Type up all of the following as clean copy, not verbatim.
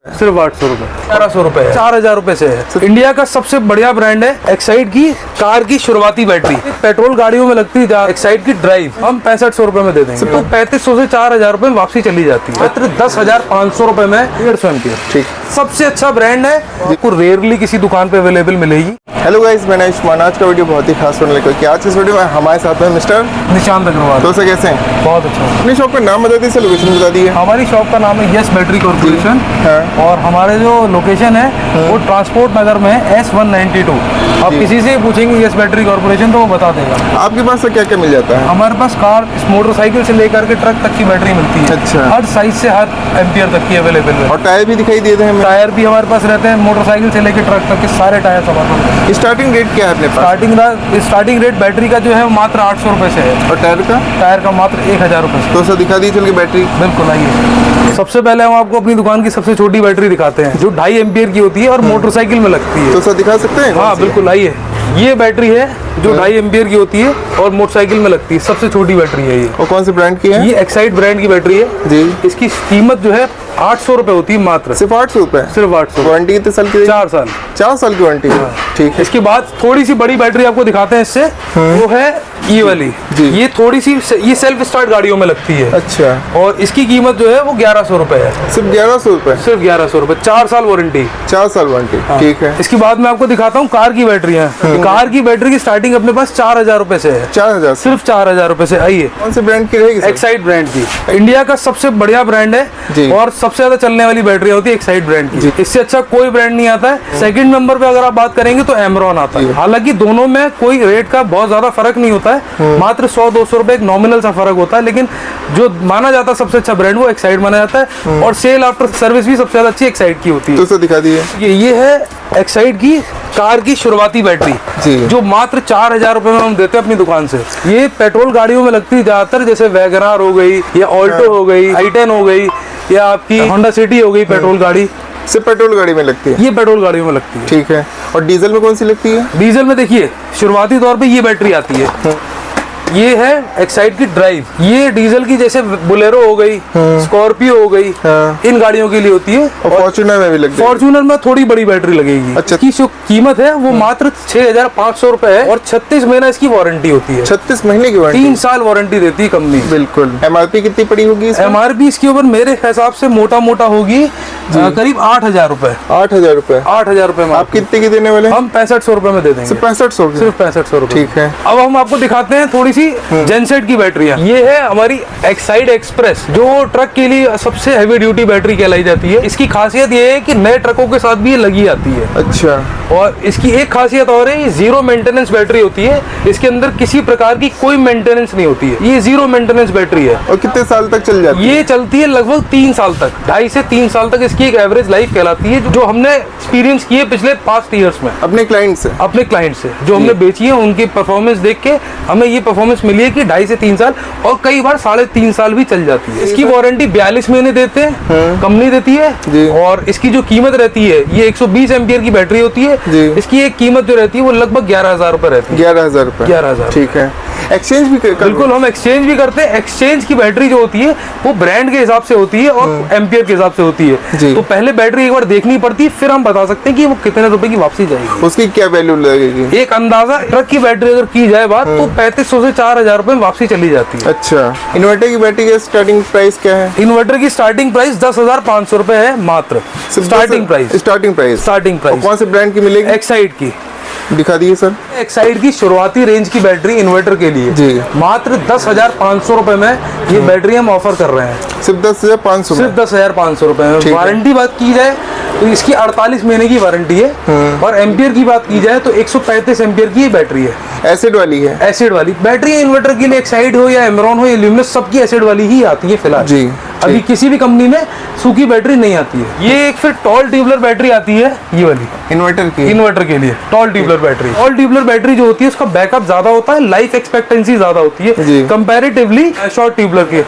सिर्फ 800 रुपए, 1100 रुपए, 4000 रुपए से है। इंडिया का सबसे बढ़िया ब्रांड है एक्साइड की कार की शुरुआती बैटरी। पेट्रोल गाड़ियों में लगती है एक्साइड की ड्राइव, हम 6500 रुपए में दे देंगे। तो 3500 से 4000 रुपए में वापसी चली जाती है। 10,500 रुपए में 150 एम्पियर। ठीक, सबसे अच्छा ब्रांड है, आपको रेयरली किसी दुकान पे अवेलेबल मिलेगी। हेलो गाइस, मैं आयुष्मान। आज का वीडियो बहुत ही खास होने लगा कि आज इस वीडियो में हमारे साथ में मिस्टर निशांत अग्रवाल। तो सर कैसे हैं? बहुत अच्छा। अपनी शॉप का नाम बता दीजिए, लोकेशन बता दिए। हमारी शॉप का नाम है यस बैटरी कॉर्पोरेशन और हमारे जो लोकेशन है वो ट्रांसपोर्ट नगर में है S192। आप किसी से पूछेंगे यस बैटरी कॉर्पोरेशन तो वो बता देगा। आपके पास क्या क्या मिल जाता है? हमारे पास कार, मोटरसाइकिल से लेकर के ट्रक तक की बैटरी मिलती है। अच्छा। हर साइज से हर एम्पियर तक की अवेलेबल है। और टायर भी दिखाई देते हैं? टायर भी हमारे पास रहते हैं, मोटरसाइकिल से लेकर ट्रक तक के सारे टायर हमारे पास। स्टार्टिंग रेट क्या है अपने पास? स्टार्टिंग रेट बैटरी का जो है वो मात्र 800 रुपए से है। और टायर का मात्र 1000 रुपए से। तो सर दिखा दीजिए चल के बैटरी। बिल्कुल, आइए। सबसे पहले हम आपको अपनी दुकान की सबसे छोटी बैटरी दिखाते हैं जो 2.5 एम्पियर की होती है और मोटरसाइकिल में लगती है। तो सर दिखा सकते हैं? हाँ बिल्कुल, आइए। ये बैटरी है जो 2.5 एम्पियर की होती है और मोटरसाइकिल में लगती है। सबसे छोटी बैटरी है ये। और कौन से ब्रांड की है? ये एक्साइड ब्रांड की बैटरी है जी। इसकी कीमत जो है 800 रुपए होती है मात्र। सिर्फ 800 रुपए? सिर्फ 800। वारंटी कितने साल की? 4 साल। 4 साल की वारंटी है। ठीक है। इसके बाद थोड़ी सी बड़ी बैटरी आपको दिखाते हैं इससे, वो है ये वाली। ये थोड़ी सी, ये सेल्फ स्टार्ट गाड़ियों में लगती है। अच्छा। और इसकी कीमत जो है वो 1100 रुपए है। सिर्फ 1100 रुपए? सिर्फ 1100 रुपए, 4 साल वारंटी। 4 साल वारंटी। ठीक है। इसके बाद मैं आपको दिखाता हूँ कार की बैटरियाँ। कार की बैटरी की स्टार्टिंग अपने पास 4000 रुपए से है। 4000? सिर्फ 4000 रुपए से। आइए। कौन से ब्रांड की रहेगी? एक्साइड ब्रांड की। इंडिया का सबसे बढ़िया ब्रांड है और सबसे ज्यादा चलने वाली बैटरियाँ होती है एक्साइड ब्रांड की। इससे अच्छा कोई ब्रांड नहीं आता है। सेकंड नंबर पे अगर आप बात करेंगे तो एमरॉन आता है। हालांकि दोनों में कोई रेट का बहुत ज्यादा फर्क नहीं होता है, मात्र 100-200 रुपए एक नॉमिनल सा फर्क होता है। लेकिन जो माना जाता है सबसे अच्छा ब्रांड वो एक्साइड माना जाता है और सेल आफ्टर सर्विस भी सबसे ज्यादा अच्छी एक्साइड की होती है। तो सर दिखा दिए। ये है एक्साइड की कार की शुरुआती बैटरी जो मात्र 4000 रुपए में हम देते हैं अपनी दुकान से। ये पेट्रोल गाड़ियों में लगती है ज्यादातर, जैसे वैगनआर हो गई या ऑल्टो हो गई, i10 हो गई या आपकी होंडा सिटी हो गई। पेट्रोल गाड़ी सिर्फ पेट्रोल गाड़ी में लगती है? ये पेट्रोल गाड़ियों में लगती है। ठीक है। और डीजल में कौन सी लगती है? डीजल में देखिए शुरुआती तौर पे ये बैटरी आती है। ये है एक्साइड की ड्राइव। ये डीजल की जैसे बोलेरो हो गई, स्कॉर्पियो हो गई, इन गाड़ियों के लिए होती है। और फॉर्च्यूनर में भी लगती है? फॉर्च्यूनर में थोड़ी बड़ी बैटरी लगेगी। अच्छा। इसकी जो कीमत है वो मात्र 6500 रुपए है और 36 महीना इसकी वारंटी होती है। 36 महीने की वारंटी? 3 साल वारंटी देती है कंपनी। बिल्कुल। एमआरपी कितनी पड़ी होगी? एमआरपी इसके ऊपर मेरे हिसाब से मोटा होगी करीब 8000 रुपए। 8000 रुपए? 8000 रुपए में। आप कितने की देने वाले? हम 6500 रुपए में दे देंगे। सिर्फ 6500? सिर्फ 6500 रुपए। ठीक है। अब हम आपको दिखाते हैं थोड़ी सी जेनसेट की बैटरियां। ये है हमारी एक्साइड एक्सप्रेस जो ट्रक के लिए सबसे हैवी ड्यूटी बैटरी कहलाई जाती है। इसकी खासियत ये है कि नए ट्रकों के साथ भी ये लगी आती है। अच्छा। और इसकी एक खासियत और है, ये 0 मेंटेनेंस बैटरी होती है। इसके अंदर किसी प्रकार की कोई मेंटेनेंस नहीं होती है। ये 0 मेंटेनेंस बैटरी है। और कितने साल तक चल जाती है? ये चलती है लगभग 3 साल तक, 2.5 से 3 साल तक इसकी एक एवरेज लाइफ कहलाती है, जो हमने एक्सपीरियंस किए पिछले पास्ट ईयर्स में अपने क्लाइंट से। जो हमने बेची है उनकी परफॉर्मेंस देख के हमें ये परफॉर्मेंस मिली है कि 2.5 से 3 साल और कई बार 3.5 साल भी चल जाती है। इसकी वारंटी 42 महीने देते हैं, कंपनी देती है। और इसकी जो कीमत रहती है, ये 120 एम्पियर की बैटरी होती है। इसकी एक कीमत जो रहती है वो लगभग 11,000 रुपए रहती है। 11,000 रुपए? 11,000। ठीक है। एक्सचेंज भी बिल्कुल, हम एक्सचेंज भी करते हैं। एक्सचेंज की बैटरी जो होती है वो ब्रांड के हिसाब से होती है और एम्पियर के हिसाब से होती है। तो पहले बैटरी एक बार देखनी पड़ती है, फिर हम बता सकते हैं कि वो कितने रुपए की वापसी जाएगी। उसकी क्या वैल्यू लगेगी? एक अंदाजा, ट्रक की बैटरी अगर की जाए बात तो 3500 से 4000 रुपए में वापसी चली जाती है। अच्छा। इन्वर्टर की बैटरी का स्टार्टिंग प्राइस क्या है? इन्वर्टर की स्टार्टिंग प्राइस 10,500 रुपए है मात्र। Starting price. कौन से ब्रांड की मिलेगी? एक्साइड की। दिखा दिए सर। एक्साइड की शुरुआती रेंज की बैटरी इन्वर्टर के लिए मात्र 10,500 रुपए में ये बैटरी हम ऑफर कर रहे हैं। सिर्फ 10,500? सिर्फ 10,500 रुपए में। वारंटी बात की जाए तो इसकी 48 महीने की वारंटी है। और एम्पियर की बात की जाए तो 135 एम्पियर की बैटरी है। एसिड वाली है? एसिड वाली बैटरी इन्वर्टर के लिए एक्साइड हो या एमरॉन हो या ल्यूमिनस, सबकी एसिड वाली ही आती है फिलहाल। अभी किसी भी कंपनी में सूखी बैटरी नहीं आती है। ये एक फिर टॉल ट्यूबलर बैटरी आती है, ये वाली इन्वर्टर के लिए tall tubular battery. Tall tubular battery जो होती है उसका बैकअप ज्यादा होता है, लाइफ एक्सपेक्टेंसी ज्यादा होती है कंपैरेटिवली शॉर्ट ट्यूबलर के,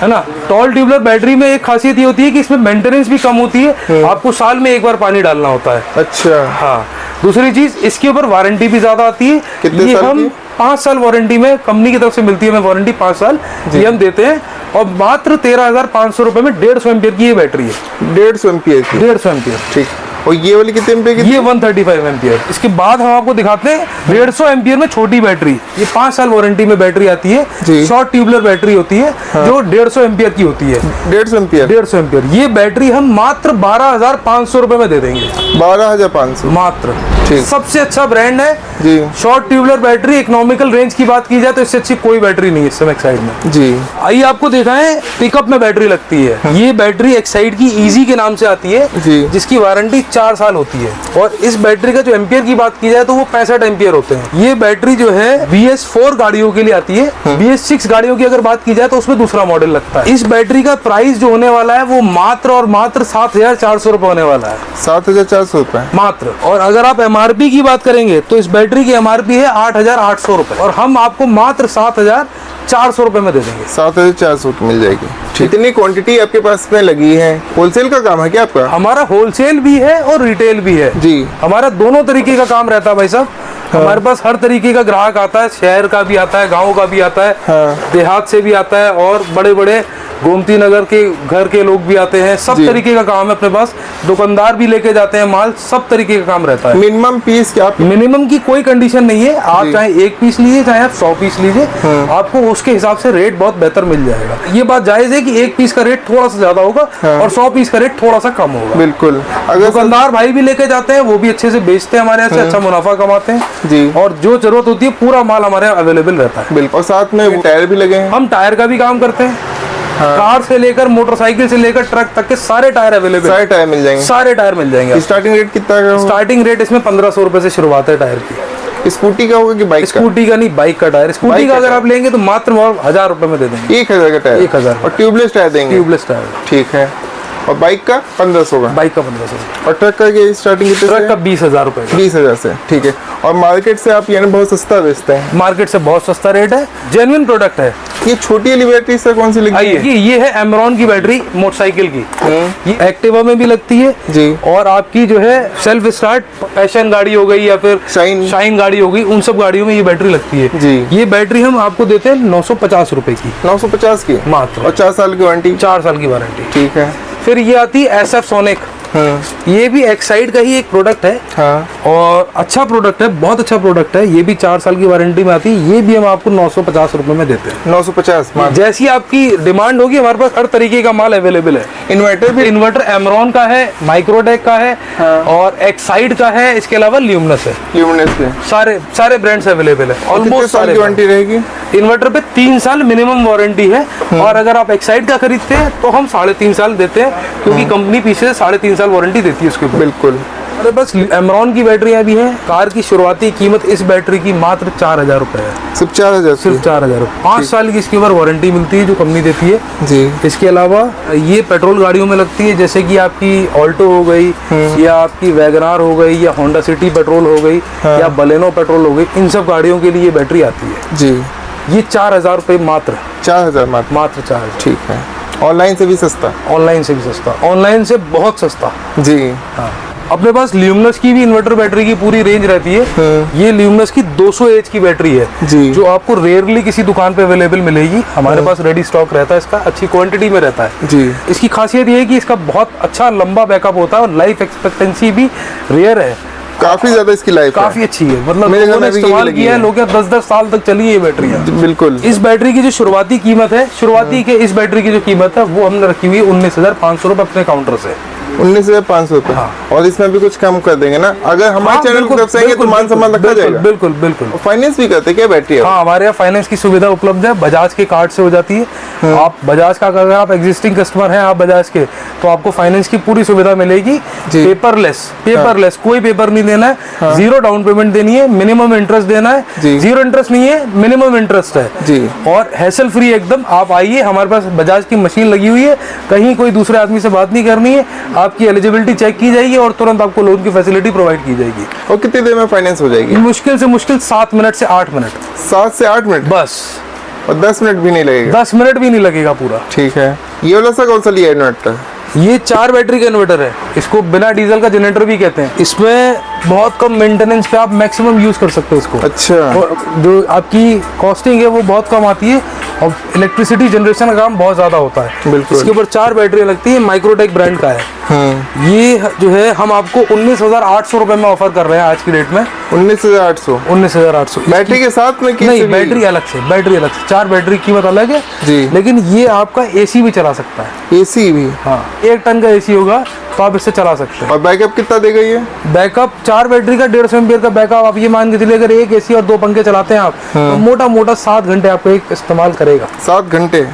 है ना। टॉल ट्यूबलर बैटरी में एक खासियत ये होती है कि इसमें मेंटेनेंस भी कम होती है, आपको साल में एक बार पानी डालना होता है। अच्छा। हाँ। दूसरी चीज, इसके ऊपर वारंटी भी ज्यादा आती है। कितने साल की? 5 साल वारंटी में कंपनी की तरफ से मिलती है, हमें वारंटी 5 साल ये हम देते हैं। और मात्र 13,500 रुपए में 150 एम्पियर की ये बैटरी है। 150 एम्पियर की। 150 एम्पियर। ठीक। और ये वाली कितने एम्पियर की? ये 135 एम्पियर। इसके बाद हम आपको दिखाते हैं 150 एम्पियर में छोटी बैटरी। ये 5 साल वारंटी में बैटरी आती है। शॉर्ट ट्यूबलर बैटरी होती है। हाँ। जो 150 एम्पियर की होती है। 150 एम्पियर। 150 एम्पियर। ये बैटरी हम मात्र 12,500 रुपए में दे देंगे। 12,500 मात्र। ठीक। सबसे अच्छा ब्रांड है जी। Short tubular battery. Economical range की बात की जाए तो इससे अच्छी कोई बैटरी नहीं है इस समय एक्साइड में। जी। आइए आपको दिखाएं पिकअप में बैटरी लगती है। हाँ। ये बैटरी एक्साइड की इजी के नाम से आती है जी। जिसकी वारंटी 4 साल होती है। और इस बैटरी का जो एम्पियर की बात की जाए तो वो 65 एम्पियर होते हैं। ये बैटरी जो है BS4 गाड़ियों के लिए आती है। BS6 गाड़ियों की अगर बात की जाए तो उसमें दूसरा मॉडल लगता है। इस बैटरी का प्राइस जो होने वाला है वो मात्र और मात्र 7,400 रुपए होने वाला है। 7,400 रुपए मात्र। और अगर आप MRP की बात करेंगे तो इस बैटरी की MRP है 8,800 रुपए और हम आपको मात्र 7,400 रुपए में दे देंगे। 7,400 की मिल जाएगी। इतनी क्वांटिटी आपके पास में लगी है। होलसेल का काम है क्या आपका? हमारा होलसेल भी है और रिटेल भी है जी। हमारा दोनों तरीके का काम रहता है भाई साहब। हाँ। हमारे पास हर तरीके का ग्राहक आता है। शहर का भी आता है, गांव का भी आता है। हाँ। देहात से भी आता है और बड़े बड़े गोमती नगर के घर के लोग भी आते हैं। सब तरीके का काम है अपने पास। दुकानदार भी लेके जाते हैं माल। सब तरीके का काम रहता है। मिनिमम पीस क्या? मिनिमम की कोई कंडीशन नहीं है। आप चाहे 1 पीस लीजिए चाहे आप 100 पीस लीजिए। हाँ। आपको उसके हिसाब से रेट बहुत बेहतर मिल जाएगा। ये बात जायज है कि 1 पीस का रेट थोड़ा सा ज्यादा होगा। हाँ। और 100 पीस का रेट थोड़ा सा कम होगा। बिल्कुल। अगर दुकानदार भाई भी लेके जाते हैं वो भी अच्छे से बेचते हैं हमारे यहाँ से। अच्छा मुनाफा कमाते हैं जी। और जो जरूरत होती है पूरा माल हमारे यहाँ अवेलेबल रहता है। बिल्कुल। और साथ में टायर भी लगे हैं। हम टायर का भी काम करते हैं। हाँ। कार से लेकर मोटरसाइकिल से लेकर ट्रक तक के सारे टायर अवेलेबल। सारे टायर मिल जाएंगे। सारे टायर मिल जाएंगे। स्टार्टिंग रेट कितना है? स्टार्टिंग रेट इसमें 1,500 रुपए से शुरुआत है टायर की। स्कूटी का होगा कि बाइक? स्कूटी का नहीं, बाइक का टायर। स्कूटी का अगर आप लेंगे तो मात्र 1,000 रुपए में दे देंगे। 1,000 का टायर? 1,000। और ट्यूबलेस टायर देंगे? Tubeless tyre. ठीक है। और बाइक का 1,500 का? बाइक का 1,500। और ट्रक का स्टार्टिंग कितने? ट्रक का 20,000 रुपए। 20,000 से। ठीक है। और मार्केट से आप यानी बहुत सस्ता बेचते हैं? मार्केट से बहुत सस्ता रेट है। जेन्युइन प्रोडक्ट है। ये छोटी वाली बैटरी सर कौन सी लगी है? ये है एमरॉन की बैटरी मोटरसाइकिल की। ये एक्टिवा में भी लगती है जी। और आपकी जो है सेल्फ स्टार्ट पैशन गाड़ी हो गई या फिर शाइन गाड़ी हो गई, उन सब गाड़ियों में ये बैटरी लगती है जी। ये बैटरी हम आपको देते हैं 950 रुपए की। 950 की मात्र। और 4 साल की वारंटी? 4 साल की वारंटी। ठीक है। फिर ये आती है SF सोनिक। ये भी एक्साइड का ही एक प्रोडक्ट है। हाँ। और अच्छा प्रोडक्ट है, बहुत अच्छा प्रोडक्ट है। ये भी 4 साल की वारंटी में आती है। ये भी हम आपको 950 रुपए में देते हैं। 950 जैसी आपकी डिमांड होगी हमारे पास हर तरीके का माल अवेलेबल है। इन्वर्टर भी? इन्वर्टर एमरॉन का है, माइक्रोटेक का है। हाँ। और एक्साइड का है। इसके अलावा ल्यूमिनस है। ल्यूमिनस के सारे ब्रांड्स अवेलेबल है। ऑलमोस्ट साल की वारंटी रहेगी। इन्वर्टर पे 3 साल मिनिमम वारंटी है। और अगर आप एक्साइड का खरीदते हैं तो हम 3.5 साल देते हैं क्योंकि कंपनी पीछे 3.5 साल वारंटी देती है उसके ऊपर। बिल्कुल। अरे बस एमरॉन की बैटरियां भी हैं। कार की शुरुआती कीमत इस बैटरी की मात्र 4,000 रुपए है। सिर्फ 4,000? सिर्फ 4,000 रुपए। 5 साल की इसके ऊपर वारंटी मिलती है जो कंपनी देती है जी। इसके अलावा ये पेट्रोल गाड़ियों में लगती है जैसे कि आपकी ऑल्टो हो गई या आपकी वैगनार हो गई या होंडा सिटी पेट्रोल हो गई या बलेनो पेट्रोल हो गई। इन सब गाड़ियों के लिए ये बैटरी आती है जी। ये 4,000 रुपए मात्र। 4,000 मात्र 4,000। ठीक है। ऑनलाइन से भी सस्ता? ऑनलाइन से भी सस्ता। ऑनलाइन से बहुत सस्ता जी। हाँ। अपने पास ल्यूमिनस की भी इन्वर्टर बैटरी की पूरी रेंज रहती है। ये ल्यूमिनस की 200 एच की बैटरी है जी। जो आपको रेयरली किसी दुकान पे अवेलेबल मिलेगी। हमारे पास रेडी स्टॉक रहता है इसका, अच्छी क्वांटिटी में रहता है जी। इसकी खासियत ये है कि इसका बहुत अच्छा लंबा बैकअप होता है और लाइफ एक्सपेक्टेंसी भी रेयर है। काफी ज्यादा इसकी लाइफ काफी अच्छी है। मतलब लोगों ने इस्तेमाल किया है, लोग 10-10 साल तक चली है ये बैटरी। बिल्कुल। इस बैटरी की जो शुरुआती कीमत है, इस बैटरी की जो कीमत है वो हमने रखी हुई है 19,500 रुपए अपने काउंटर से। 19,500 रुपए। हाँ। और इसमें भी कुछ कम कर देंगे ना अगर हमारे चैनल को दर्शाएंगे तो मान सम्मान रखा जाएगा? बिल्कुल बिल्कुल। फाइनेंस भी करते क्या बैटरी? हाँ, हमारे यहाँ फाइनेंस की सुविधा उपलब्ध है। बजाज के कार्ड से हो जाती है। आप बजाज का अगर आप एग्जिस्टिंग कस्टमर हैं आप बजाज के तो आपको फाइनेंस की पूरी सुविधा मिलेगी। पेपरलेस कोई पेपर नहीं देना है। 0 डाउन पेमेंट देनी है। मिनिमम इंटरेस्ट देना है। 0 इंटरेस्ट नहीं है, मिनिमम इंटरेस्ट है जी। और हैसल फ्री एकदम। आप आइए, हमारे पास बजाज की मशीन लगी हुई है। कहीं कोई दूसरे आदमी से बात नहीं करनी है। आपकी एलिजिबिलिटी चेक की जाएगी और तुरंत आपको लोन की फैसिलिटी प्रोवाइड की जाएगी। और कितनी देर में फाइनेंस हो जाएगी? मुश्किल से मुश्किल 7 मिनट से 8 मिनट। 7 से 8 मिनट बस। और 10 मिनट भी नहीं लगेगा? 10 मिनट भी नहीं लगेगा पूरा। ठीक है। ये वाला सा कौन सा लिया इन्वर्टर? ये 4 बैटरी का इन्वर्टर है। इसको बिना डीजल का जनरेटर भी कहते हैं। इसमें बहुत कम मेंटेनेंस पे आप मैक्सिमम यूज कर सकते हो इसको। अच्छा। जो आपकी कॉस्टिंग है वो बहुत कम आती है और इलेक्ट्रिसिटी जनरेशन का काम बहुत ज्यादा होता है। बिल्कुल। इसके ऊपर 4 बैटरियां लगती है, माइक्रोटेक ब्रांड का है। ये जो है हम आपको 19,800 रुपए में ऑफर कर रहे हैं आज की डेट में। 19,800। 19,800 बैटरी के साथ में? नहीं, बैटरी अलग से, 4 बैटरी की कीमत अलग है जी। लेकिन ये आपका एसी भी चला सकता है। एसी भी? हाँ, 1 टन का एसी होगा तो आप इससे चला सकते हैं। और बैकअप कितना देगा ये? बैकअप 4 बैटरी का 150 एम्पियर का बैकअप। आप ये मान के चलिए अगर एक एसी और 2 पंखे चलाते हैं आप तो मोटा मोटा 7 घंटे आपको एक इस्तेमाल करेगा। 7 घंटे?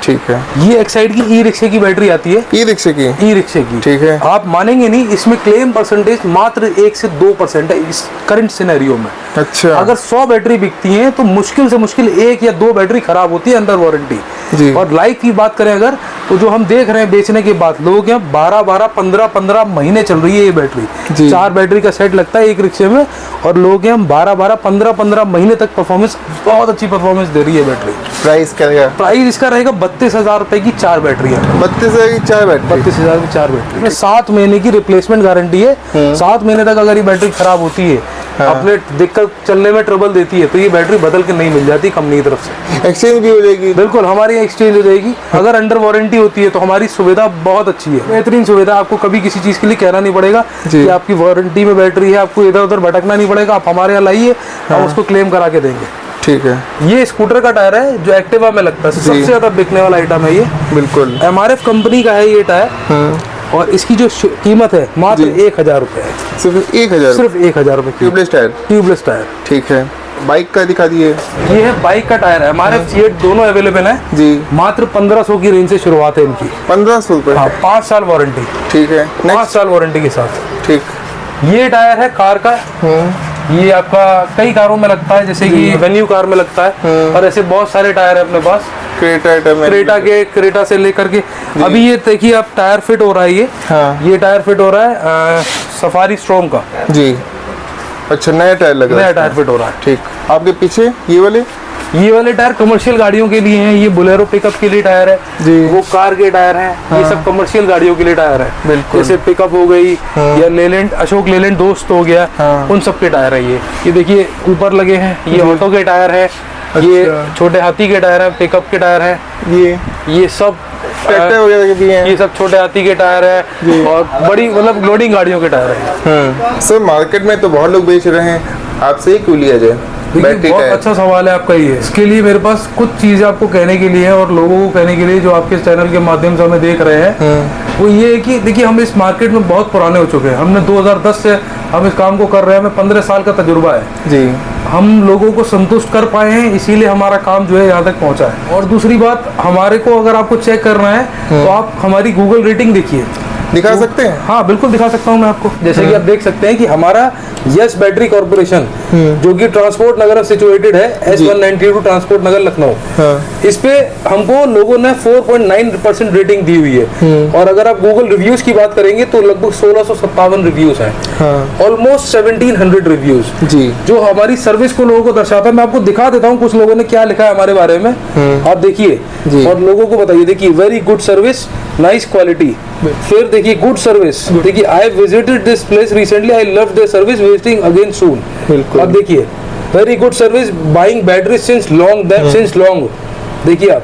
ठीक है। ये एक्साइड की ई रिक्शे की बैटरी आती है। ई रिक्शे की? ई रिक्शे की, ठीक है। आप मानेंगे नहीं, इसमें क्लेम परसेंटेज मात्र 1 से 2% है इस करंट सिनेरियो में। अच्छा। अगर 100 बैटरी बिकती हैं तो मुश्किल से मुश्किल 1 या 2 बैटरी खराब होती है अंडर वारंटी जी। और लाइफ की बात करें अगर तो जो हम देख रहे हैं बेचने के बाद लोगों के 12-12, 15-15 महीने चल रही है ये बैटरी। 4 बैटरी का सेट लगता है एक रिक्शे में और लोगों के हम 12-12, 15-15 महीने तक परफॉर्मेंस, बहुत अच्छी परफॉर्मेंस दे रही है बैटरी। प्राइस क्या रहेगा? प्राइस इसका रहेगा 32,000 रुपए की 4 बैटरी है। 32,000 की 4 बैटरी? 32,000 की 4 बैटरी में 7 महीने की रिप्लेसमेंट गारंटी है। 7 महीने तक अगर ये बैटरी खराब होती है, अपने दिक्कत चलने में ट्रबल देती है तो ये बैटरी बदल के नहीं मिल जाती कंपनी की तरफ से। एक्सचेंज भी हो जाएगी? बिल्कुल, हमारी एक्सचेंज हो जाएगी। अगर अंडर वारंटी होती है तो हमारी सुविधा बहुत अच्छी है, बेहतरीन सुविधा। आपको कभी किसी चीज के लिए कहना नहीं पड़ेगा कि आपकी वारंटी में बैटरी है, आपको इधर उधर भटकना नहीं पड़ेगा। आप हमारे यहाँ लाइए, हम उसको क्लेम करा के देंगे। ठीक है। ये स्कूटर का टायर है जो एक्टिवा में लगता है, सबसे ज्यादा बिकने वाला आइटम है ये। बिल्कुल। MRF कंपनी का है ये टायर और इसकी जो कीमत है मात्र 1,000 रुपए है। सिर्फ 1,000? सिर्फ 1,000 रुपए। Tubeless tyre? ट्यूबलेस टायर, ठीक है। बाइक का दिखा दिए। ये है बाइक का टायर है, हमारे सीएट दोनों अवेलेबल है जी। मात्र 1500 की रेंज से शुरुआत है इनकी। 1500 रुपए? हाँ, 5 साल वारंटी। ठीक है। 5 साल वारंटी के साथ। ठीक। ये टायर है कार का। ये आपका कई कारों में लगता है, जैसे कि वेन्यू कार में लगता है और ऐसे बहुत सारे टायर है अपने पास। क्रेटा से लेकर के अभी ये देखिए आप टायर फिट हो रहा है। ये टायर फिट हो रहा है सफारी स्ट्रॉम का जी। अच्छा, नया टायर लग रहा है? नया टायर फिट हो रहा है। ठीक। आपके पीछे ये वाले टायर कमर्शियल गाड़ियों के लिए हैं। ये बोलेरो पिकअप के लिए टायर है जी। वो कार के टायर हैं। ये सब कमर्शियल गाड़ियों के लिए टायर है। बिल्कुल। जैसे पिकअप हो गई या लेलैंड, अशोक लेलैंड दोस्त हो गया, उन सब के टायर है। ये देखिए ऊपर लगे हैं, ये ऑटो के टायर है। ये छोटे हाथी के टायर है, पिकअप के टायर है। ये सब ट्रैक्टर वगैरह के भी हैं। ये सब छोटे हाथी के टायर है और बड़ी मतलब लोडिंग गाड़ियों के टायर है। सर मार्केट में तो बहुत लोग बेच रहे हैं, आपसे ही क्यों लिया जाए? बहुत अच्छा सवाल है आपका ये। इसके लिए मेरे पास कुछ चीजें आपको कहने के लिए है और लोगों को कहने के लिए जो आपके चैनल के माध्यम से हमें देख रहे हैं, वो ये है कि देखिए हम इस मार्केट में बहुत पुराने हो चुके हैं। हमने 2010 से हम इस काम को कर रहे हैं, हमें 15 साल का तजुर्बा है जी। हम लोगों को संतुष्ट कर पाए हैं, इसीलिए हमारा काम जो है यहाँ तक पहुँचा है। और दूसरी बात, हमारे को अगर आपको चेक करना है तो आप हमारी गूगल रेटिंग देखिए। दिखा सकते हैं? हाँ बिल्कुल दिखा सकता हूँ मैं आपको। जैसे कि आप देख सकते हैं कि हमारा यस बैटरी कॉर्पोरेशन जो कि ट्रांसपोर्ट नगर सिचुएटेड है, S192 ट्रांसपोर्ट नगर लखनऊ, इस पे हमको लोगों ने 4.9% रेटिंग दी हुई है। और अगर आप गूगल रिव्यूज की बात करेंगे तो लगभग 1657 रिव्यूज हैं, ऑलमोस्ट 1700 रिव्यूज जी, जो हमारी सर्विस को लोगों को दर्शाता है। मैं आपको दिखा देता हूँ कुछ लोगों ने क्या लिखा है हमारे बारे में, आप देखिए और लोगों को बताइए। देखिए, very good service, nice quality. फिर देखिए गुड सर्विस, देखिए I visited this place recently, I love their service, visiting again सून। अब देखिए very good service, buying battery since long. देखिए आप,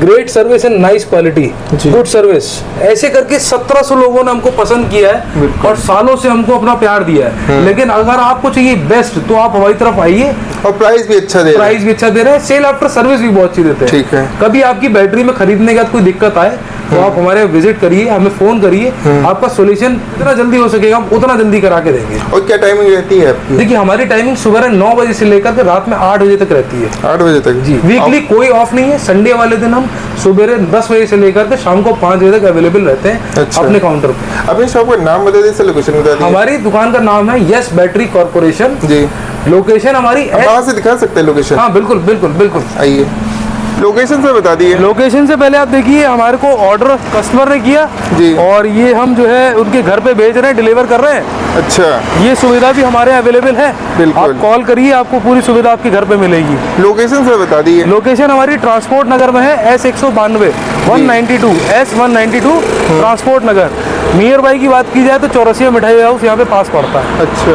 great service and nice quality, good service. ऐसे करके 1700 लोगों ने हमको पसंद किया है और सालों से हमको अपना प्यार दिया है। लेकिन अगर आपको चाहिए बेस्ट तो आप हमारी तरफ आइए। और प्राइस भी अच्छा दे रहे हैं, सेल आफ्टर सर्विस भी बहुत अच्छी देते हैं। ठीक है। कभी आपकी बैटरी में खरीदने के बाद कोई दिक्कत आए तो आप हमारे विजिट करिए, हमें फोन करिए, आपका सॉल्यूशन जितना जल्दी हो सकेगा हम उतना जल्दी करा के देंगे। और क्या टाइमिंग रहती है आपकी? देखिए हमारी टाइमिंग सुबह 9 बजे से लेकर के रात में 8 बजे तक रहती है। 8 बजे तक जी। वीकली कोई ऑफ नहीं है। संडे वाले दिन हम सुबह 10 बजे से लेकर के शाम को 5 बजे तक अवेलेबल रहते हैं। अच्छा। अपने काउंटर पे। अपने शॉप का नाम बता दीजिए, लोकेशन बता दीजिए। हमारी दुकान का नाम है यस बैटरी कॉर्पोरेशन जी। लोकेशन हमारी वहाँ से दिखा सकते हैं लोकेशन? हाँ बिल्कुल बिल्कुल बिल्कुल। आइए, लोकेशन से बता दिए। लोकेशन से पहले आप देखिए, हमारे को ऑर्डर कस्टमर ने किया जी और ये हम जो है उनके घर पे भेज रहे हैं, डिलीवर कर रहे हैं। अच्छा, ये सुविधा भी हमारे अवेलेबल है। बिल्कुल, आप कॉल करिए, आपको पूरी सुविधा आपके घर पे मिलेगी। लोकेशन से बता दिए। लोकेशन हमारी ट्रांसपोर्ट नगर में है, S192 S192 transport Nagar. Near by की बात की जाए तो चौरसिया मिठाई हाउस यहाँ पे पास पड़ता है। अच्छा।